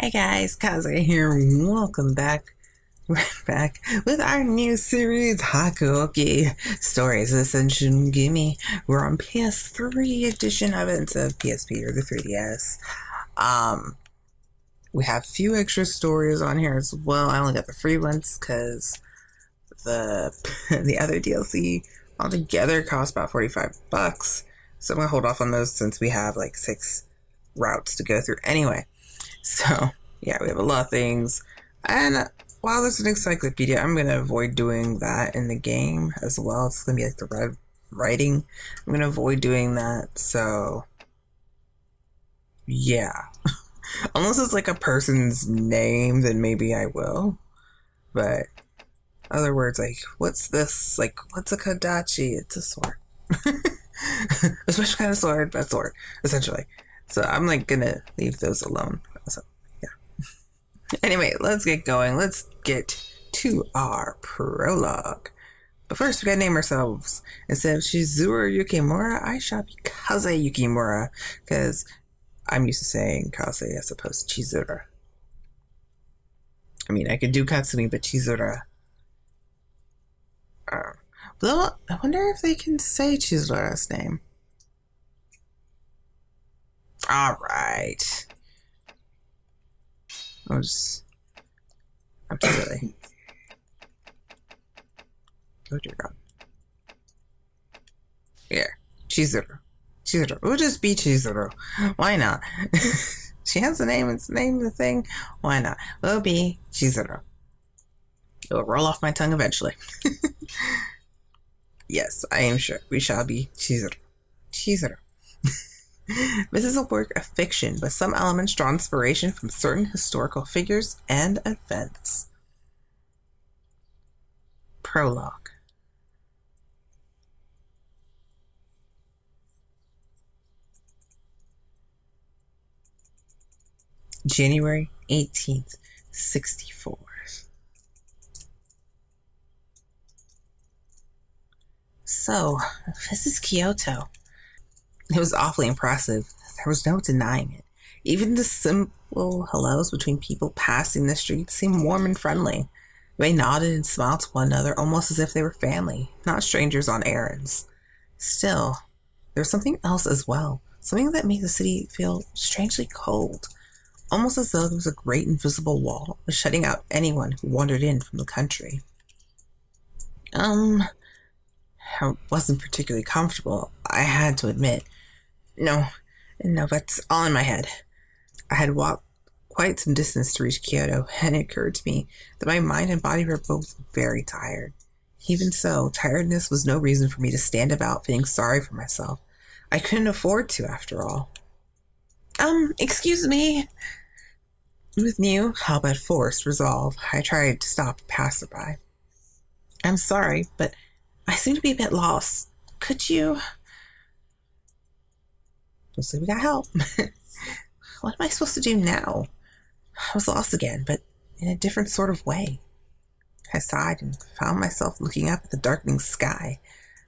Hey guys, Kaze here. Welcome back. We're back with our new series, Hakuoki Stories of Shinsengumi. We're on PS3 edition of it instead of PSP or the 3DS. We have a few extra stories on here as well. I only got the free ones because the other DLC altogether cost about $45. So I'm gonna hold off on those since we have like 6 routes to go through anyway. So yeah, we have a lot of things, and while there's an encyclopedia, I'm gonna avoid doing that in the game as well. It's gonna be like the red writing. I'm gonna avoid doing that. So yeah, unless it's like a person's name, then maybe I will. But other words, like what's this? Like what's a Kodachi? It's a sword. A special kind of sword, but sword essentially. So I'm like gonna leave those alone. So yeah. Anyway, let's get going. Let's get to our prologue. But first, we gotta name ourselves. Instead of Chizuru Yukimura, I shall be Kaze Yukimura, because I'm used to saying Kaze as opposed to Chizuru. I mean, I could do Katsumi, but Chizuru. Though, I wonder if they can say Chizuru's name. Alright. I'm silly. Oh dear God. Yeah. Chizuru. We'll just be Chizuru. Why not? She has a name, it's named the thing. Why not? We'll be Chizuru. It'll roll off my tongue eventually. Yes, I am sure. We shall be Chizuru. This is a work of fiction, but some elements draw inspiration from certain historical figures and events. Prologue. January 18th, 64. So, this is Kyoto. It was awfully impressive. There was no denying it. Even the simple hellos between people passing the street seemed warm and friendly. They nodded and smiled to one another almost as if they were family, not strangers on errands. Still, there was something else as well, something that made the city feel strangely cold, almost as though there was a great invisible wall shutting out anyone who wandered in from the country. I wasn't particularly comfortable, I had to admit. No, that's all in my head. I had walked quite some distance to reach Kyoto, and it occurred to me that my mind and body were both very tired. Even so, tiredness was no reason for me to stand about feeling sorry for myself. I couldn't afford to, after all. Excuse me. With new, how but forced resolve, I tried to stop a passerby. I'm sorry, but I seem to be a bit lost. Could you... Mostly we got help. What am I supposed to do now? I was lost again, but in a different sort of way. I sighed and found myself looking up at the darkening sky.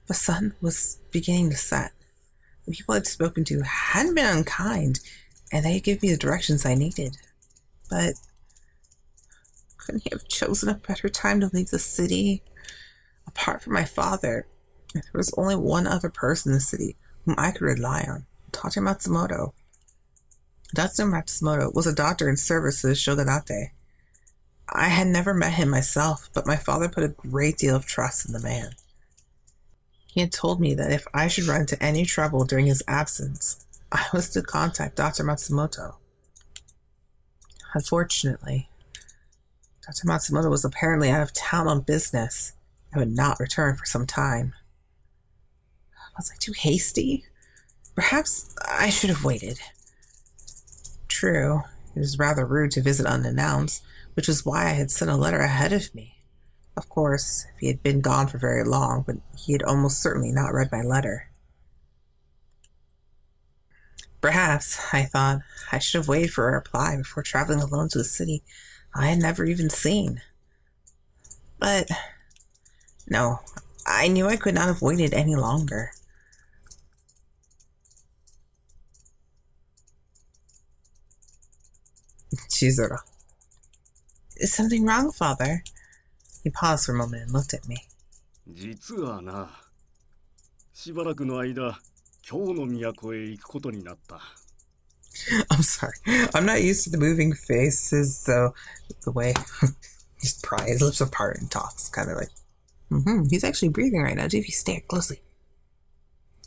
The sun was beginning to set. The people I'd spoken to hadn't been unkind, and they had given me the directions I needed. But couldn't he have chosen a better time to leave the city? Apart from my father, there was only one other person in the city whom I could rely on. Dr. Matsumoto. Dr. Matsumoto was a doctor in service to the shogunate. I had never met him myself, but my father put a great deal of trust in the man. He had told me that if I should run into any trouble during his absence, I was to contact Dr. Matsumoto. Unfortunately, Dr. Matsumoto was apparently out of town on business and would not return for some time. Was I too hasty? Perhaps I should have waited. True, it was rather rude to visit unannounced, which was why I had sent a letter ahead of me. Of course, if he had been gone for very long, but he had almost certainly not read my letter. Perhaps, I thought, I should have waited for a reply before traveling alone to a city I had never even seen. But, no, I knew I could not have waited any longer. Chizuru. Is something wrong, father? He paused for a moment and looked at me. 実はな、しばらくの間、京の都へ行くことになった。I'm sorry. I'm not used to the moving faces, so the way he's pries his lips apart and talks, kind of like, he's actually breathing right now. If you stare closely.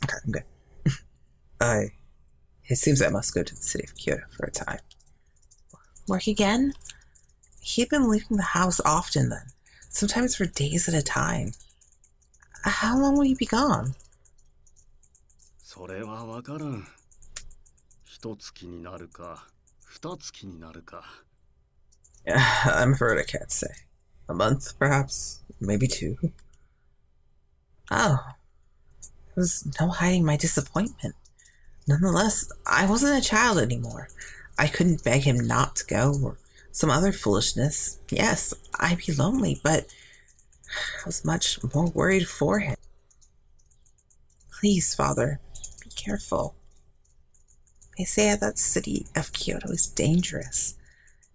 Okay, I'm good. It seems I must go to the city of Kyoto for a time. Work again? He'd been leaving the house often then, sometimes for days at a time. How long will he be gone? それはわからん。一月になるか、二月になるか。I'm afraid I can't say. A month, perhaps? Maybe 2. Oh. There was no hiding my disappointment. Nonetheless, I wasn't a child anymore. I couldn't beg him not to go, or some other foolishness. Yes, I'd be lonely, but I was much more worried for him. Please, father, be careful. They say that city of Kyoto is dangerous.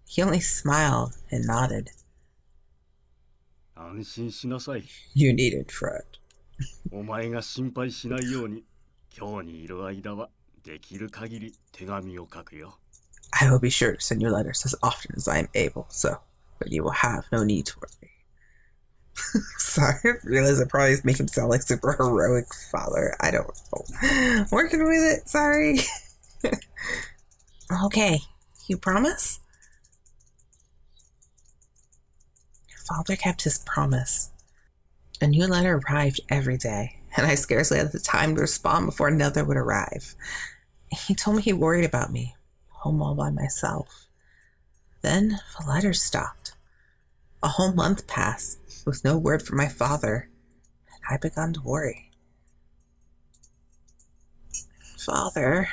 He only smiled and nodded. 安心しなさい。You needn't fret. お前が心配しないように、今日にいる間はできる限り手紙を書くよ。I will be sure to send you letters as often as I am able, but you will have no need to worry. Sorry, I realize I probably make him sound like super heroic father. I don't know. Working with it, sorry. Okay, you promise? Father kept his promise. A new letter arrived every day, and I scarcely had the time to respond before another would arrive. He told me he worried about me, home all by myself. Then the letters stopped. A whole month passed with no word from my father, and I began to worry. Father,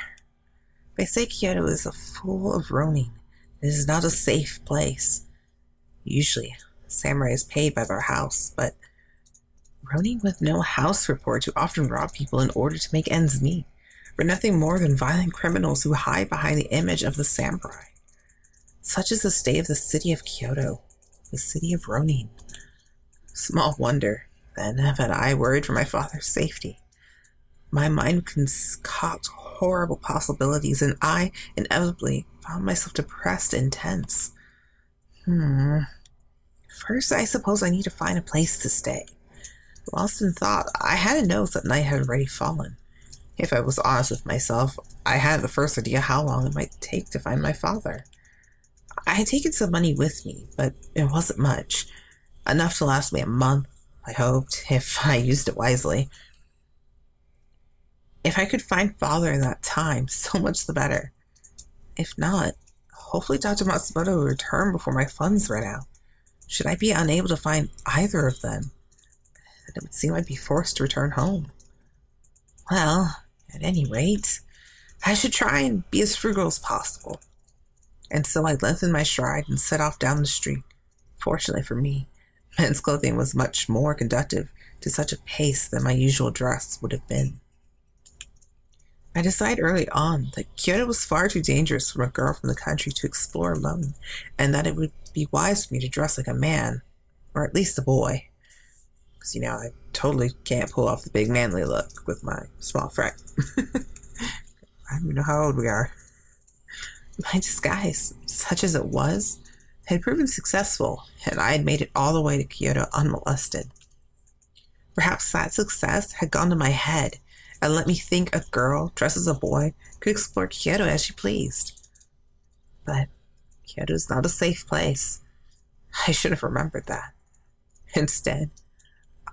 they say Kyoto is full of ronin. It is not a safe place. Usually, samurai is paid by their house, but ronin with no house report who often rob people in order to make ends meet, are nothing more than violent criminals who hide behind the image of the samurai. Such is the state of the city of Kyoto, the city of ronin. Small wonder, then, that I worried for my father's safety. My mind concoct horrible possibilities, and I inevitably found myself depressed and tense. First, I suppose I need to find a place to stay. Lost in thought, I had to know that night had already fallen. If I was honest with myself, I had the first idea how long it might take to find my father. I had taken some money with me, but it wasn't much. Enough to last me a month, I hoped, if I used it wisely. If I could find father in that time, so much the better. If not, hopefully Dr. Matsumoto will return before my funds run out. Should I be unable to find either of them, then it would seem I'd be forced to return home. Well, at any rate, I should try and be as frugal as possible. And so I lengthened my stride and set off down the street. Fortunately for me, men's clothing was much more conducive to such a pace than my usual dress would have been. I decided early on that Kyoto was far too dangerous for a girl from the country to explore alone, and that it would be wise for me to dress like a man, or at least a boy. Because, I totally can't pull off the big manly look with my small frame. I don't even know how old we are. My disguise, such as it was, had proven successful, and I had made it all the way to Kyoto unmolested. Perhaps that success had gone to my head and let me think a girl dressed as a boy could explore Kyoto as she pleased. But Kyoto is not a safe place. I should have remembered that. Instead,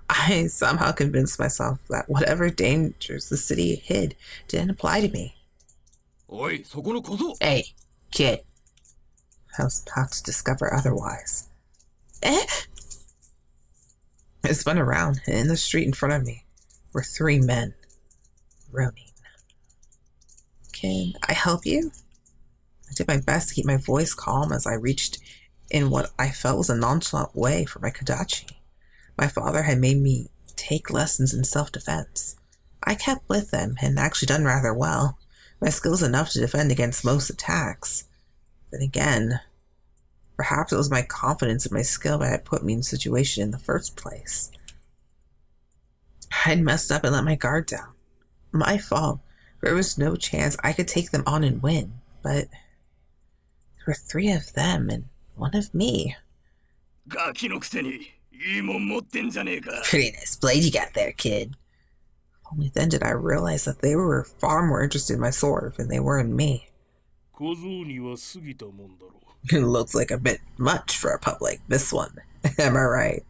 I somehow convinced myself that whatever dangers the city hid didn't apply to me. Oi, そこの小僧! Hey, kid. I was about to discover otherwise. I spun around, and in the street in front of me were 3 men. Ronin. Can I help you? I did my best to keep my voice calm as I reached in what I felt was a nonchalant way for my kodachi. My father had made me take lessons in self-defense. I kept with them and actually done rather well. My skill was enough to defend against most attacks. Then again, perhaps it was my confidence in my skill that had put me in the situation in the first place. I'd messed up and let my guard down. My fault. There was no chance I could take them on and win, but there were 3 of them and 1 of me. Pretty nice blade you got there, kid. Only then did I realize that they were far more interested in my sword than they were in me. It looks like a bit much for a pup like this one. Am I right?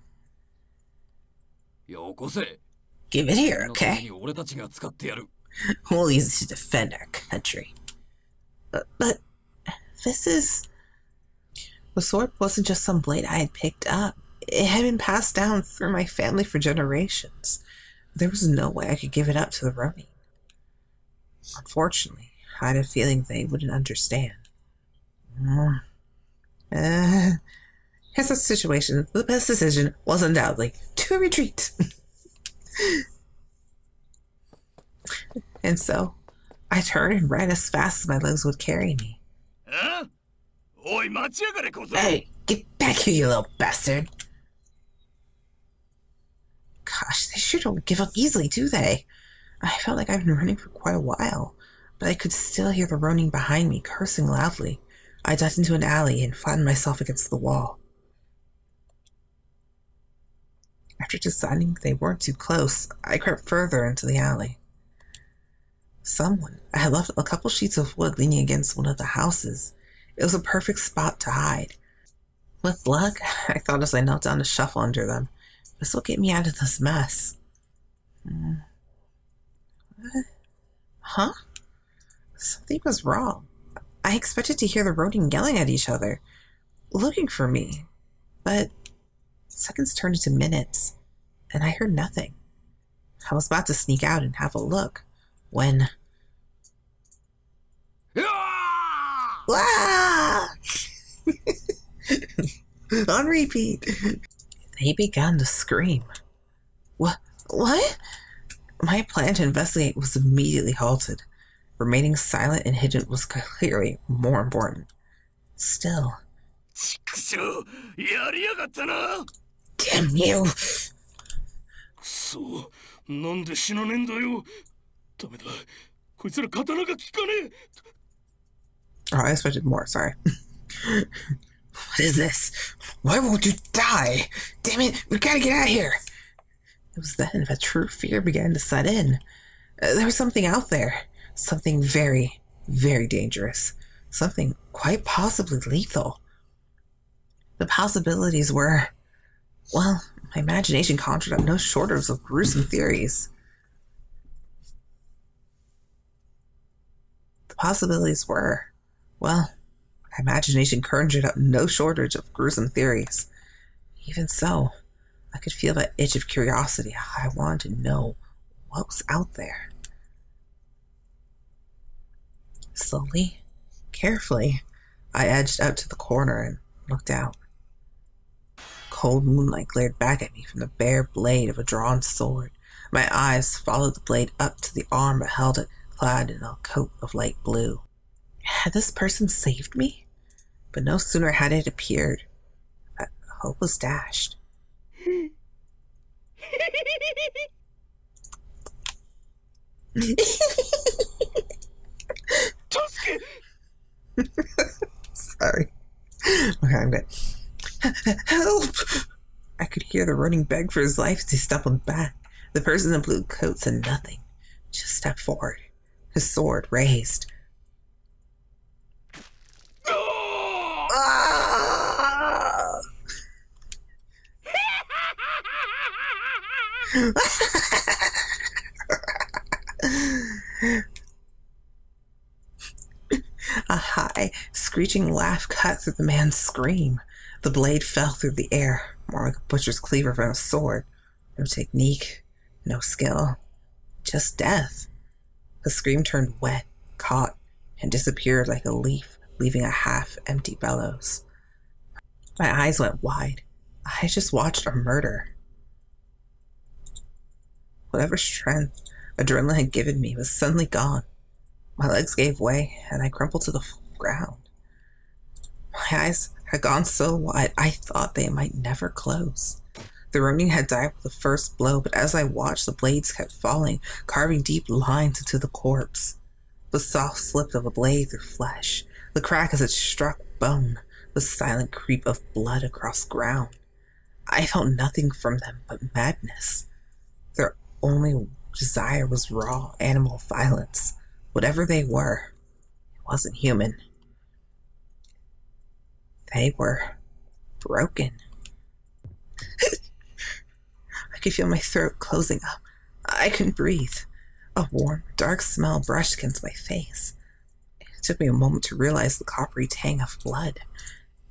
Give it here, okay? We'll use it to defend our country. But this is... The sword wasn't just some blade I had picked up. It had been passed down through my family for generations. There was no way I could give it up to the ronin. Unfortunately, I had a feeling they wouldn't understand. Here's the situation. The best decision was undoubtedly to retreat. And so, I turned and ran as fast as my legs would carry me. Hey, get back here, you little bastard. Gosh, they sure don't give up easily, do they? I felt like I've been running for quite a while, but I could still hear the ronin behind me cursing loudly. I ducked into an alley and flattened myself against the wall. After deciding they weren't too close, I crept further into the alley. I had left a couple sheets of wood leaning against one of the houses. It was a perfect spot to hide. With luck, I thought as I knelt down to shuffle under them, this will get me out of this mess. Huh? Something was wrong. I expected to hear the ronin yelling at each other, looking for me, but seconds turned into minutes, and I heard nothing. I was about to sneak out and have a look, when... On repeat, they began to scream. What? My plan to investigate was immediately halted. Remaining silent and hidden was clearly more important. Still. Damn you! Oh, I expected more, sorry. What is this? Why won't you die? Damn it, we gotta get out of here! It was then that true fear began to set in. There was something out there. Something very, very dangerous. Something quite possibly lethal. The possibilities were... Well, my imagination conjured up no shortage of gruesome theories. The possibilities were... Well, my imagination conjured up no shortage of gruesome theories. Even so, I could feel that itch of curiosity. I wanted to know what was out there. Slowly, carefully, I edged out to the corner and looked out. Cold moonlight glared back at me from the bare blade of a drawn sword. My eyes followed the blade up to the arm that held it, clad in a coat of light blue. Had this person saved me? But no sooner had it appeared, that hope was dashed. Sorry. Okay, I'm good. Help! I could hear the ronin beg for his life as he stumbled back. The person in the blue coat said nothing, just stepped forward, his sword raised. Ah! A high, screeching laugh cut through the man's scream. The blade fell through the air, more like a butcher's cleaver from a sword. No technique, no skill, just death. The scream turned wet, caught, and disappeared like a leaf, leaving a half-empty bellows. My eyes went wide. I just watched a murder. Whatever strength adrenaline had given me was suddenly gone. My legs gave way, and I crumpled to the ground. My eyes had gone so wide I thought they might never close. The ronin had died with the first blow, but as I watched, the blades kept falling, carving deep lines into the corpse. The soft slip of a blade through flesh, the crack as it struck bone, the silent creep of blood across ground. I felt nothing from them but madness. Their only desire was raw animal violence. Whatever they were, it wasn't human. They were broken. I could feel my throat closing up. I couldn't breathe. A warm, dark smell brushed against my face. It took me a moment to realize the coppery tang of blood.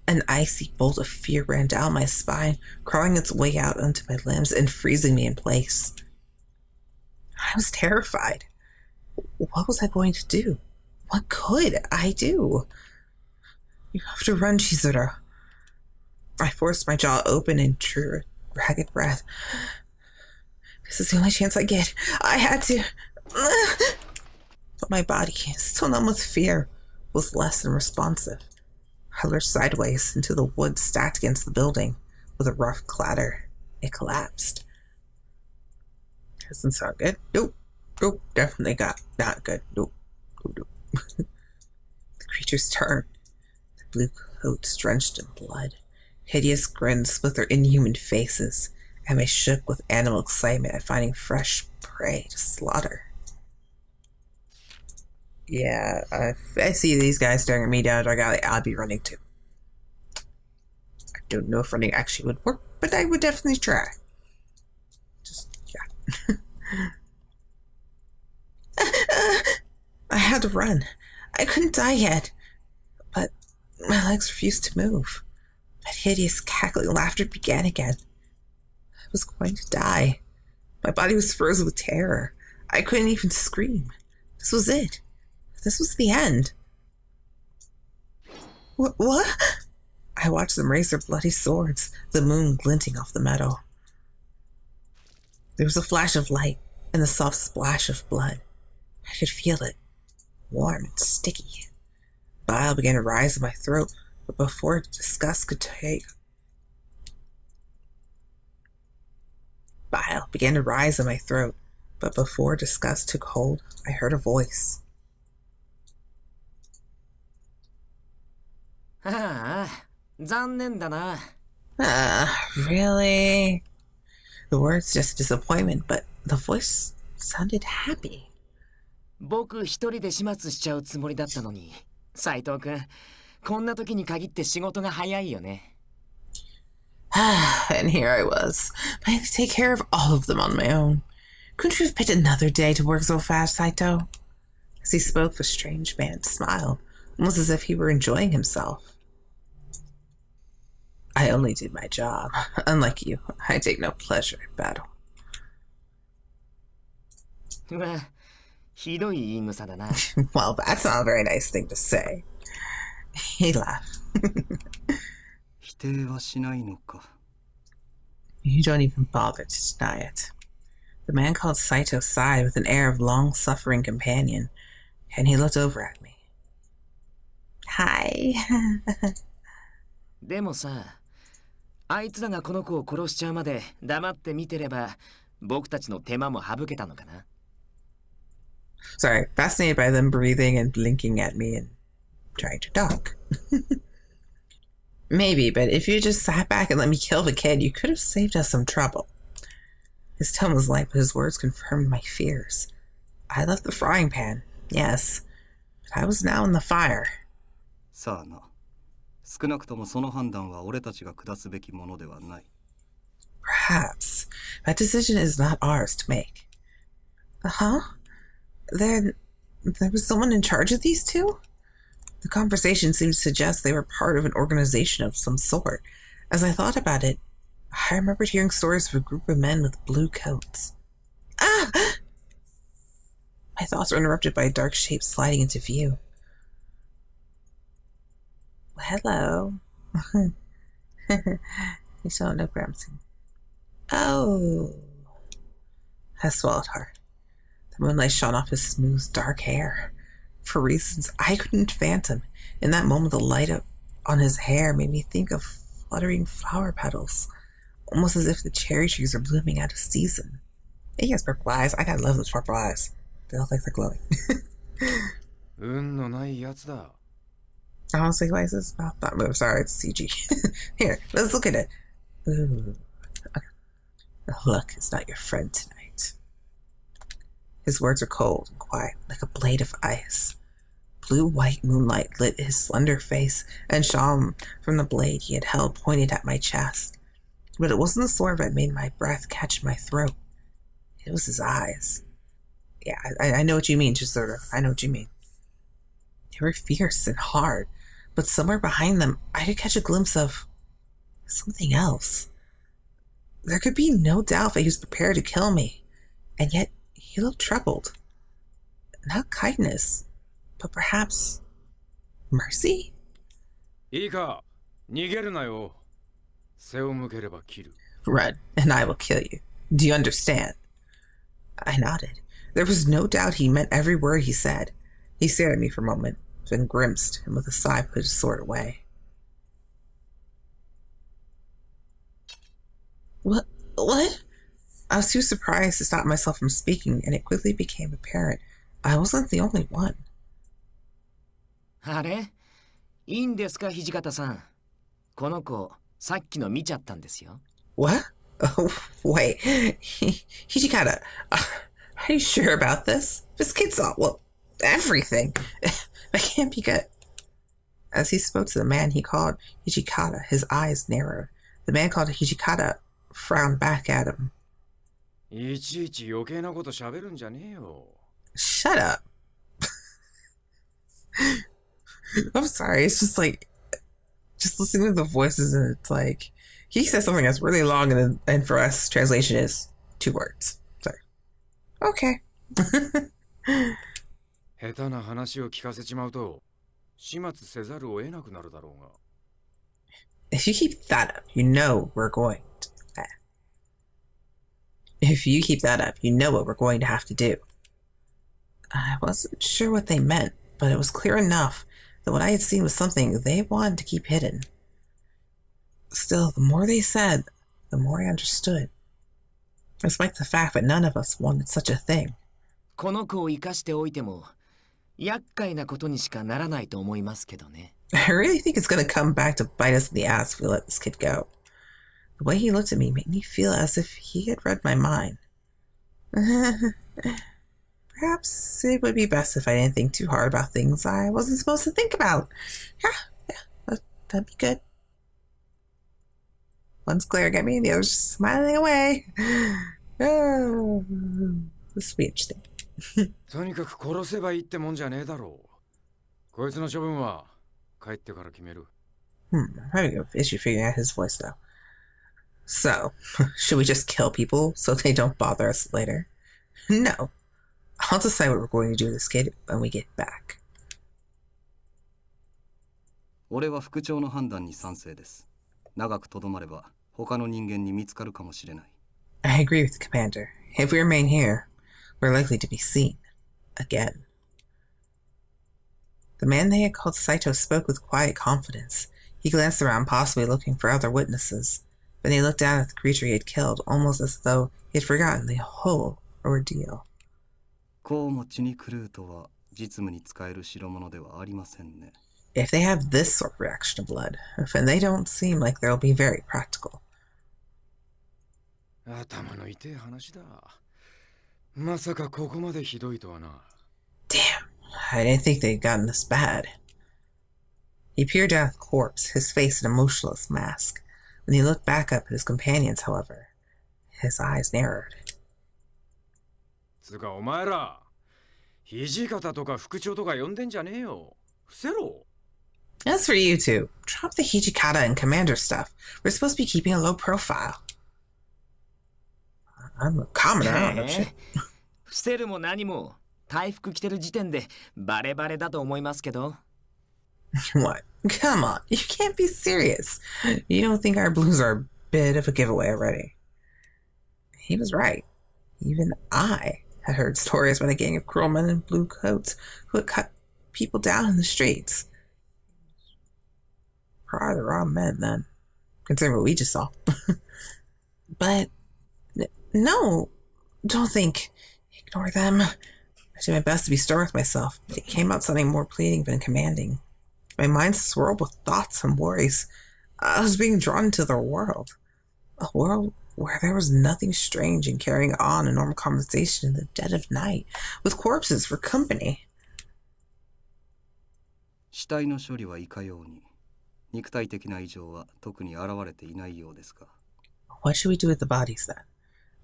An icy bolt of fear ran down my spine, crawling its way out onto my limbs and freezing me in place. I was terrified. What was I going to do? What could I do? You have to run, Chizuru. I forced my jaw open and drew a ragged breath. This is the only chance I get. I had to. But my body, still numb with fear, was less than responsive. I lurched sideways into the wood stacked against the building. With a rough clatter, it collapsed. Doesn't sound good. Nope. Nope. Definitely not good. Nope. Nope. The creatures turned. Their blue coats drenched in blood. Hideous grins split their inhuman faces, and they shook with animal excitement at finding fresh prey to slaughter. Yeah, if I see these guys staring at me down a dark alley, I'll be running too. I don't know if running actually would work, but I would definitely try. Just, yeah. I had to run. I couldn't die yet, but my legs refused to move. That hideous cackling laughter began again. I was going to die. My body was frozen with terror. I couldn't even scream. This was it. This was the end. What? I watched them raise their bloody swords, the moon glinting off the meadow. There was a flash of light and the soft splash of blood. I could feel it, warm and sticky. Bile began to rise in my throat, but before disgust could take... Bile began to rise in my throat, but before disgust took hold, I heard a voice. Really? The words just disappointment, but the voice sounded happy. 僕一人で始末しちゃうつもりだったのに、斉藤君、こんな時に限って仕事が早いよね。And here I was, planning to take care of all of them on my own. Couldn't you have picked another day to work so fast, Saito? As he spoke, the strange man smiled, almost as if he were enjoying himself. I only did my job. Unlike you, I take no pleasure in battle. うわ、ひどい言い草だな。Well, that's not a very nice thing to say. He laughed. 否定はしないのか。 You don't even bother to deny it. The man called Saito sighed with an air of long-suffering companion, and he looked over at me. Hi. でもさ、あいつらがこの子を殺しちゃうまで黙って見てれば、僕たちの手間も省けたのかな。Sorry, fascinated by them breathing and blinking at me and trying to talk. Maybe, but if you just sat back and let me kill the kid, you could have saved us some trouble. His tone was light, but his words confirmed my fears. I left the frying pan, yes, but I was now in the fire. さあな。少なくともその判断は俺たちが下すべきものではない。Perhaps. That decision is not ours to make. Huh? There was someone in charge of these two? The conversation seemed to suggest they were part of an organization of some sort. As I thought about it, I remembered hearing stories of a group of men with blue coats. Ah! My thoughts were interrupted by a dark shape sliding into view. Hello. You don't know Gramsci. Oh. I swallowed hard. The moonlight shone off his smooth, dark hair. For reasons I couldn't fathom, in that moment the light on his hair made me think of fluttering flower petals, almost as if the cherry trees are blooming out of season. He has purple eyes. I gotta love those purple eyes. They look like they're glowing. I was like, why is this mouth not move? Sorry, it's CG. Here, let's look at it. Ooh. Okay. Look, it's not your friend tonight. His words are cold and quiet, like a blade of ice. Blue-white moonlight lit his slender face and shone from the blade he had held pointed at my chest. But it wasn't the sword that made my breath catch in my throat. It was his eyes. Yeah, I know what you mean, Chizuru. I know what you mean. They were fierce and hard, but somewhere behind them, I could catch a glimpse of something else. There could be no doubt that he was prepared to kill me, and yet he looked troubled. Not kindness, but perhaps mercy? Run, and I will kill you. Do you understand? I nodded. There was no doubt he meant every word he said. He stared at me for a moment, then grimaced, and with a sigh put his sword away. What? I was too surprised to stop myself from speaking, and it quickly became apparent I wasn't the only one. あれいいんですか、土方さん。この子、さっきの見ちゃったんですよ。What? Oh, wait. Hijikata, are you sure about this? This kid saw, well, everything. That can't be good. As he spoke to the man he called Hijikata, his eyes narrowed. The man called Hijikata frowned back at him. Shut up. I'm sorry, it's just like, just listening to the voices and it's like, he says something that's really long and for us, translation is 2 words. Sorry. Okay. If you keep that up, you know we're going to... If you keep that up, you know what we're going to have to do. I wasn't sure what they meant, but it was clear enough that what I had seen was something they wanted to keep hidden. Still, the more they said, the more I understood. Despite the fact that none of us wanted such a thing. この子を生かしておいても、厄介なことにしかならないと思いますけどね。I really think it's going to come back to bite us in the ass if we let this kid go. The way he looked at me made me feel as if he had read my mind. Perhaps it would be best if I didn't think too hard about things I wasn't supposed to think about. Yeah, that'd be good. One's glaring at me and the other's just smiling away. Oh, this will be interesting. I'm having an issue figuring out his voice though. So, should we just kill people so they don't bother us later? No. I'll decide what we're going to do with this kid when we get back. I agree with the commander. If we remain here, we're likely to be seen. Again. The man they had called Saito spoke with quiet confidence. He glanced around, possibly looking for other witnesses. Then he looked down at the creature he had killed, almost as though he had forgotten the whole ordeal. If they have this sort of reaction to blood, then they don't seem like they'll be very practical. Damn, I didn't think they'd gotten this bad. He peered down at the corpse, his face an emotionless mask. When he looked back up at his companions, however, his eyes narrowed. As for you two, drop the Hijikata and commander stuff. We're supposed to be keeping a low profile. I'm a commoner, I don't know shit. 伏せるも何も体服着てる時点でバレバレだと思いますけど。What? Come on, you can't be serious. You don't think our blues are a bit of a giveaway already? He was right. Even I had heard stories about a gang of cruel men in blue coats who had cut people down in the streets. Probably the wrong men, then, considering what we just saw. But, no, don't think. Ignore them. I did my best to be stern with myself, but it came out sounding more pleading than commanding. My mind swirled with thoughts and worries. I was being drawn into their world. A world where there was nothing strange in carrying on a normal conversation in the dead of night, with corpses for company. 死体の処理はいかように、肉体的な異常は特に現れていないようですが。What should we do with the bodies then?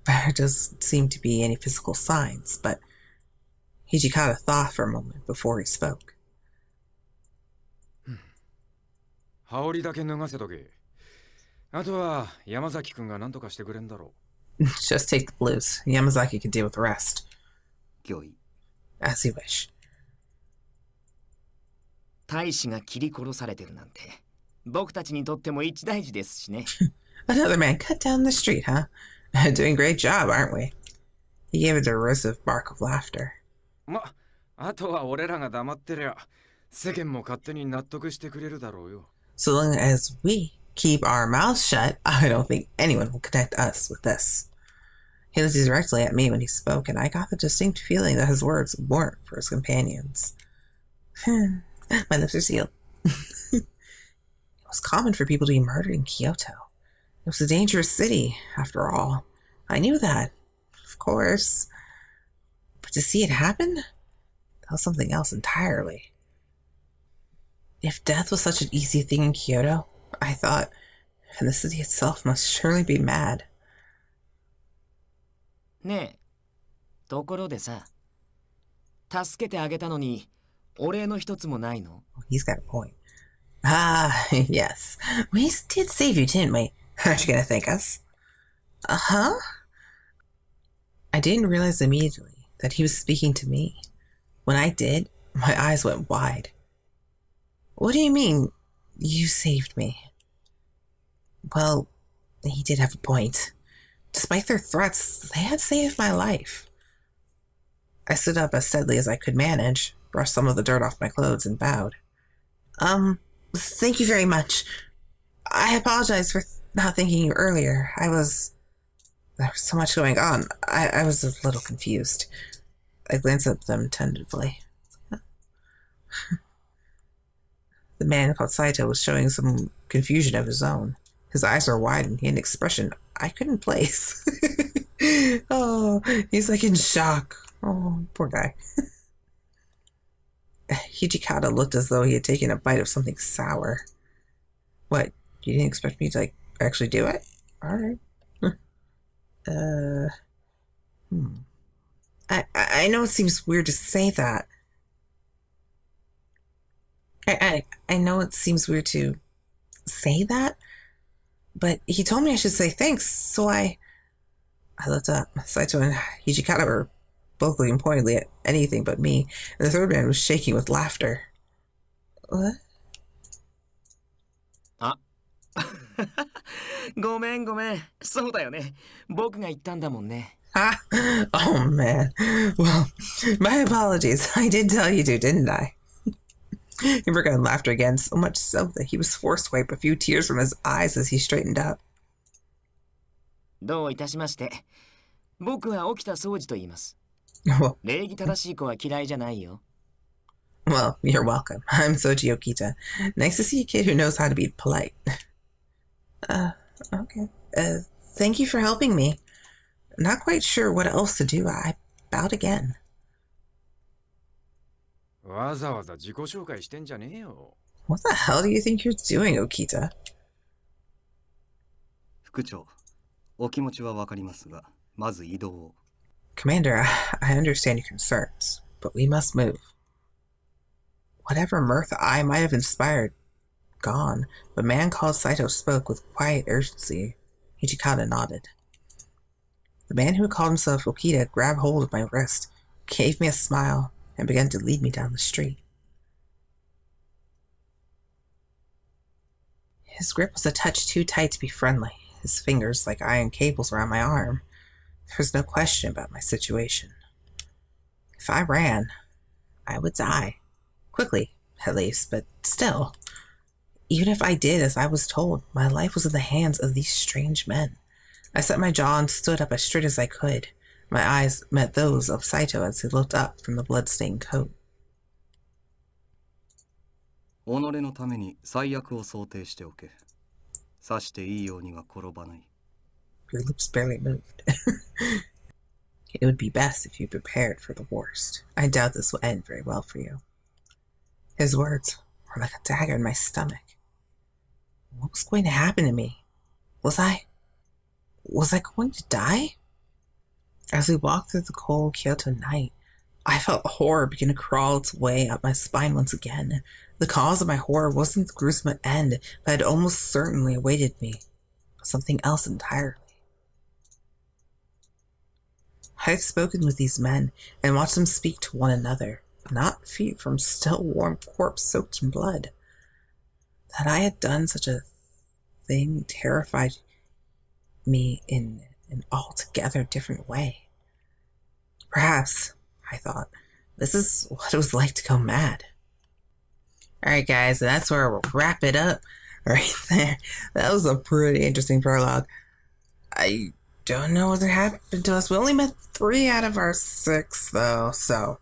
There doesn't seem to be any physical signs, but Hijikata thought for a moment before he spoke. 羽織だけ脱がせとけ。あとは山崎くんが何とかしてくれんだろう。Just take the blues. Yamazaki can deal with the rest. 御意。As you wish. 大使が切り殺されてるなんて、僕たちにとっても一大事ですしね。Another man cut down the street, huh? Doing a great job, aren't we? He gave a derisive bark of laughter. ま、あとは俺らが黙ってりゃ、世間も勝手に納得してくれるだろうよ。So long as we keep our mouths shut, I don't think anyone will connect us with this. He looked directly at me when he spoke, and I got the distinct feeling that his words weren't for his companions. My lips are sealed. It was common for people to be murdered in Kyoto. It was a dangerous city, after all. I knew that, of course. But to see it happen? That was something else entirely. If death was such an easy thing in Kyoto, I thought, and the city itself must surely be mad. ねえ、ところでさ、助けてあげたのに、お礼の一つもないの？ He's got a point. Ah, yes. We did save you, didn't we? Aren't you gonna thank us? Uh-huh? I didn't realize immediately that he was speaking to me. When I did, my eyes went wide. What do you mean, you saved me? Well, he did have a point. Despite their threats, they had saved my life. I stood up as steadily as I could manage, brushed some of the dirt off my clothes, and bowed. Thank you very much. I apologize for not thanking you earlier. There was so much going on. I was a little confused. I glanced at them tentatively. The man called Saito was showing some confusion of his own. His eyes were wide and he had an expression I couldn't place. Oh, he's like in shock. Oh, poor guy. Hijikata looked as though he had taken a bite of something sour. What? You didn't expect me to, like, actually do it? Alright. I know it seems weird to say that. I know it seems weird to say that, but he told me I should say thanks, so I looked up. Saito and Hijikata were both looking pointedly at anything but me, and the third man was shaking with laughter. What? あ、ごめん。そうだよね。僕が言ったんだもんね。Ah, oh man. Well, my apologies. I did tell you to, didn't I? He broke out in laughter again, so much so that he was forced to wipe a few tears from his eyes as he straightened up. どういたしまして。僕は沖田総司と言います。礼儀正しい子は嫌いじゃないよ。Well, you're welcome. I'm Souji Okita. Nice to see a kid who knows how to be polite. Okay. Thank you for helping me. Not quite sure what else to do. I bowed again. わざわざ自己紹介してんじゃねえよ。What the hell do you think you're doing, Okita? 副長、お気持ちはわかりますが、まず移動を。Commander, I understand your concerns, but we must move. Whatever mirth I might have inspired, gone, but a man called Saito spoke with quiet urgency. Hijikata nodded. The man who called himself Okita grabbed hold of my wrist, gave me a smile, and began to lead me down the street. His grip was a touch too tight to be friendly, his fingers like iron cables around my arm. There was no question about my situation. If I ran, I would die. Quickly, at least, but still. even if I did as I was told, my life was in the hands of these strange men. I set my jaw and stood up as straight as I could. My eyes met those of Saito as he looked up from the blood-stained coat. 己のために最悪を想定しておけ。さしていいようには転ばない。 Your lips barely moved. It would be best if you prepared for the worst. I doubt this will end very well for you. His words were like a dagger in my stomach. What was going to happen to me? Was I going to die? As we walked through the cold Kyoto night, I felt horror begin to crawl its way up my spine once again. The cause of my horror wasn't the gruesome end that had almost certainly awaited me, but something else entirely. I had spoken with these men and watched them speak to one another, not feet from still warm corpse soaked in blood. That I had done such a thing terrified me in an altogether different way. Perhaps, I thought, this is what it was like to go mad. Alright guys, so that's where we'll wrap it up right there. That was a pretty interesting prologue. I don't know what happened to us. We only met 3 out of our 6 though, so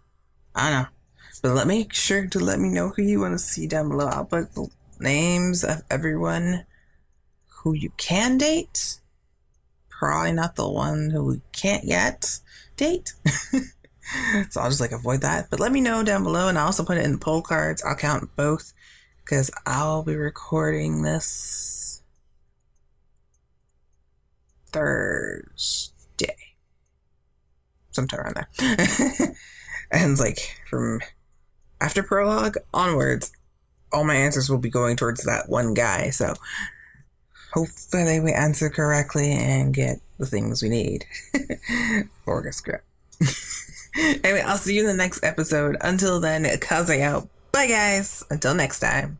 I don't know. But make sure to let me know who you want to see down below. I'll put the names of everyone who you can date. Probably not the one who we can't yet date. So I'll just avoid that. But let me know down below, and I'll also put it in the poll cards. I'll count both because I'll be recording this Thursday. Sometime around there. And from after prologue onwards, all my answers will be going towards that one guy. So hopefully we answer correctly and get the things we need for a script. Anyway, I'll see you in the next episode. Until then, Kaze out. Bye guys. Until next time.